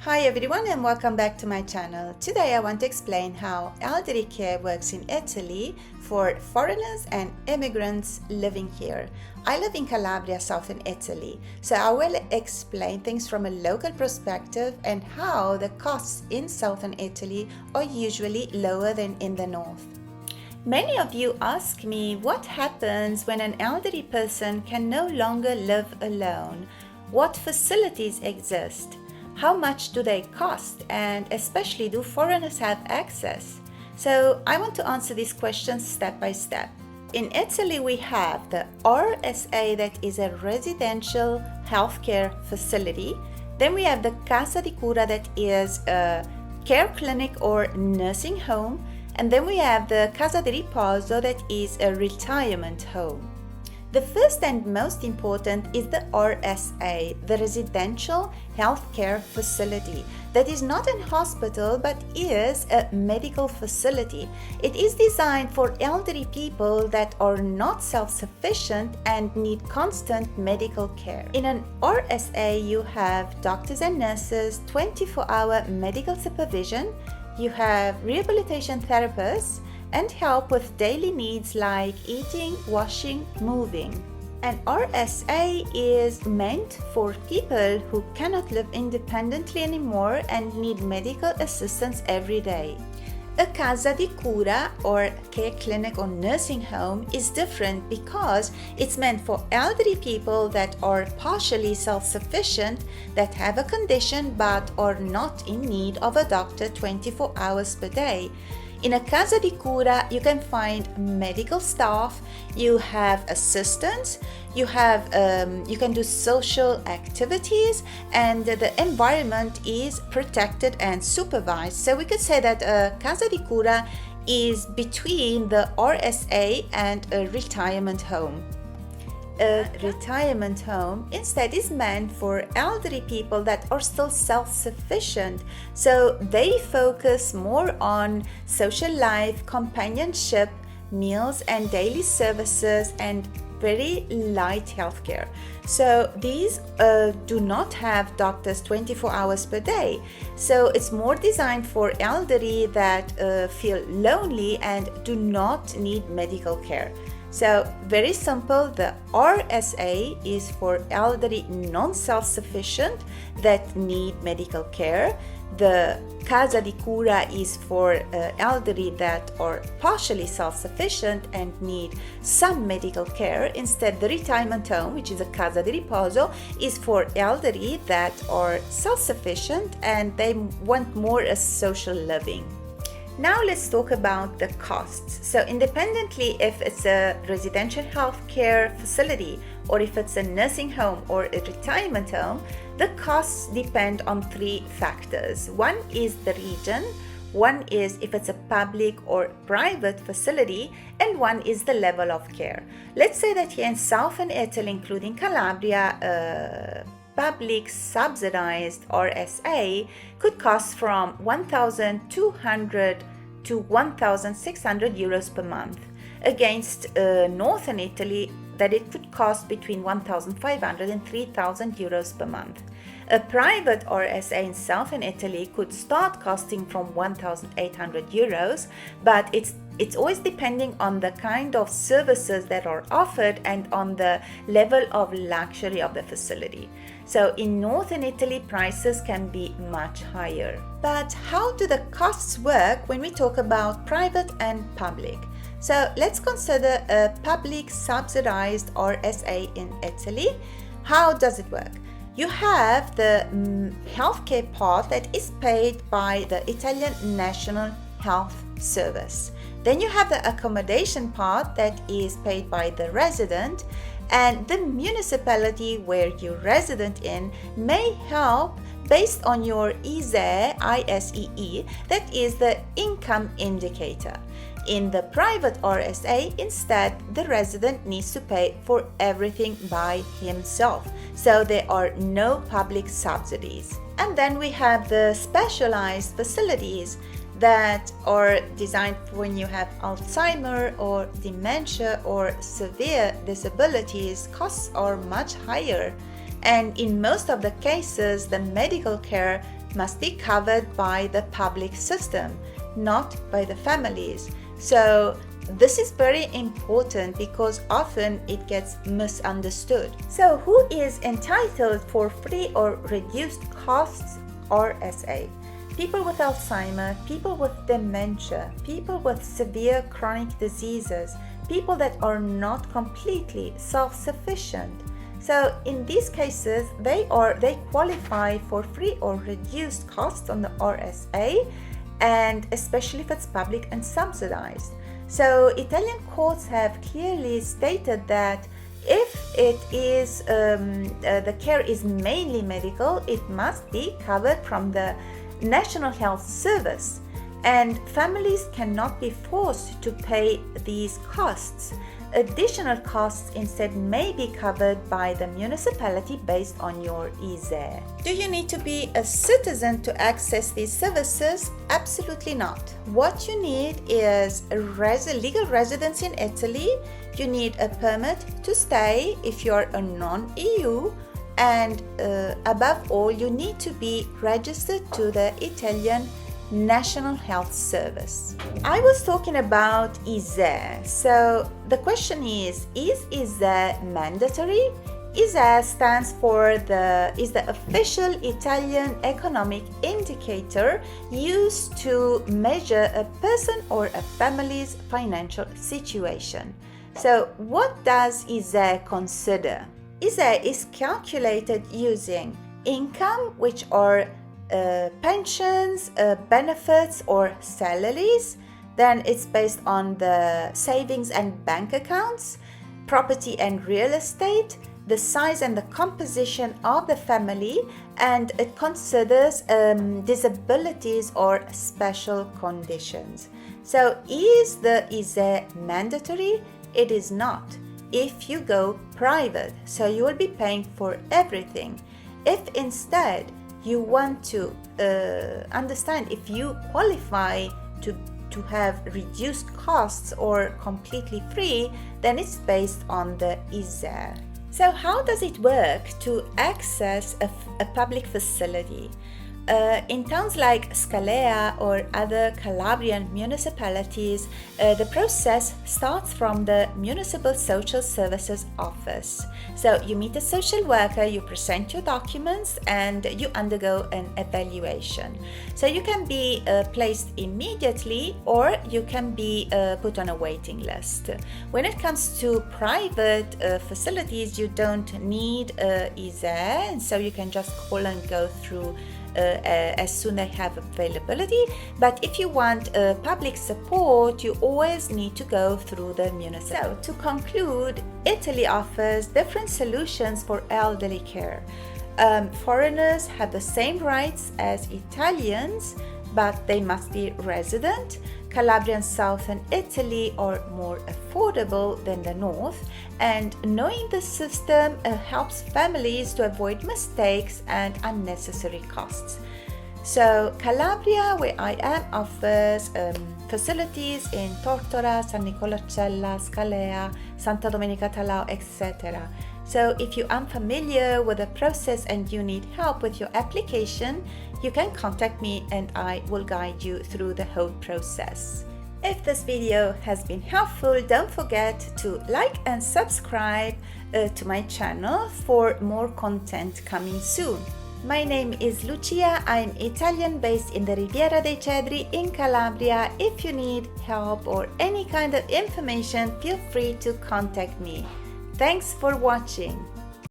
Hi everyone and welcome back to my channel. Today I want to explain how elderly care works in Italy for foreigners and immigrants living here. I live in Calabria, southern Italy, so I will explain things from a local perspective and how the costs in southern Italy are usually lower than in the north. Many of you ask me what happens when an elderly person can no longer live alone. What facilities exist? How much do they cost, and especially do foreigners have access? So I want to answer these questions step by step. In Italy we have the RSA, that is a residential healthcare facility. Then we have the Casa di Cura, that is a care clinic or nursing home. And then we have the Casa di Riposo, that is a retirement home. The first and most important is the RSA, the Residential Healthcare Facility. That is not a hospital but is a medical facility. It is designed for elderly people that are not self-sufficient and need constant medical care. In an RSA you have doctors and nurses, 24-hour medical supervision, you have rehabilitation therapists, and help with daily needs like eating, washing, moving. An RSA is meant for people who cannot live independently anymore and need medical assistance every day. A Casa di Cura or care clinic or nursing home is different because it's meant for elderly people that are partially self-sufficient, that have a condition but are not in need of a doctor 24 hours per day. In a Casa di Cura, you can find medical staff, you have assistants, you can do social activities, and the environment is protected and supervised. So we could say that a Casa di Cura is between the RSA and a retirement home. A retirement home instead is meant for elderly people that are still self-sufficient, so they focus more on social life, companionship, meals and daily services, and very light healthcare. So these do not have doctors 24 hours per day. So it's more designed for elderly that feel lonely and do not need medical care. So very simple, the RSA is for elderly non-self-sufficient that need medical care. The Casa di Cura is for elderly that are partially self-sufficient and need some medical care. Instead, the retirement home, which is a Casa di Riposo, is for elderly that are self-sufficient and they want more a social living. Now let's talk about the costs. So independently if it's a residential healthcare facility or if it's a nursing home or a retirement home, the costs depend on three factors. One is the region, one is if it's a public or private facility, and one is the level of care. Let's say that here in southern Italy, including Calabria, public subsidized RSA could cost from 1,200 to 1,600 euros per month, against northern Italy that it could cost between 1,500 and 3,000 euros per month. A private RSA in southern Italy could start costing from 1,800 euros, but it's always depending on the kind of services that are offered and on the level of luxury of the facility. So in northern Italy, prices can be much higher. But how do the costs work when we talk about private and public? So let's consider a public subsidized RSA in Italy. How does it work? You have the healthcare part that is paid by the Italian National Health Service. Then you have the accommodation part that is paid by the resident, and the municipality where you're resident in may help based on your ISEE, that is the income indicator. In the private RSA, instead, the resident needs to pay for everything by himself. So there are no public subsidies. And then we have the specialized facilities that are designed for when you have Alzheimer or dementia or severe disabilities. Costs are much higher. And in most of the cases, the medical care must be covered by the public system, not by the families. So this is very important because often it gets misunderstood. So who is entitled for free or reduced costs RSA? People with Alzheimer, people with dementia, people with severe chronic diseases, people that are not completely self-sufficient. So in these cases, they qualify for free or reduced costs on the RSA, and especially if it's public and subsidized. So Italian courts have clearly stated that if it is the care is mainly medical, it must be covered from the National Health Service, and families cannot be forced to pay these costs. Additional costs instead may be covered by the municipality based on your ISEE. Do you need to be a citizen to access these services? Absolutely not. What you need is a legal residence in Italy. You need a permit to stay if you're a non-EU, and above all, you need to be registered to the Italian National Health Service. I was talking about ISEE. So the question is ISEE mandatory? ISEE stands for is the official Italian economic indicator used to measure a person or a family's financial situation. So what does ISEE consider? ISEE is calculated using income, which are pensions, benefits or salaries. Then it's based on the savings and bank accounts, property and real estate, the size and the composition of the family, and it considers disabilities or special conditions. So is the ISEE mandatory? It is not. If you go private, so you will be paying for everything. If instead you want to understand if you qualify to have reduced costs or completely free, then it's based on the ISEE. So how does it work to access a public facility? In towns like Scalea or other Calabrian municipalities, the process starts from the Municipal Social Services Office. So you meet a social worker, you present your documents, and you undergo an evaluation. So you can be placed immediately, or you can be put on a waiting list. When it comes to private facilities, you don't need ISEE, and so you can just call and go through as soon as they have availability. But if you want public support, you always need to go through the municipality. So to conclude, Italy offers different solutions for elderly care. Foreigners have the same rights as Italians, but they must be resident. Calabria and southern Italy are more affordable than the north, and knowing the system helps families to avoid mistakes and unnecessary costs. So Calabria, where I am, offers facilities in Tortora, San Nicolacella, Scalea, Santa Domenica Talao, etc. So if you are unfamiliar with the process and you need help with your application, you can contact me and I will guide you through the whole process. If this video has been helpful, don't forget to like and subscribe to my channel for more content coming soon. My name is Lucia. I'm Italian based in the Riviera dei Cedri in Calabria. If you need help or any kind of information, feel free to contact me. Thanks for watching.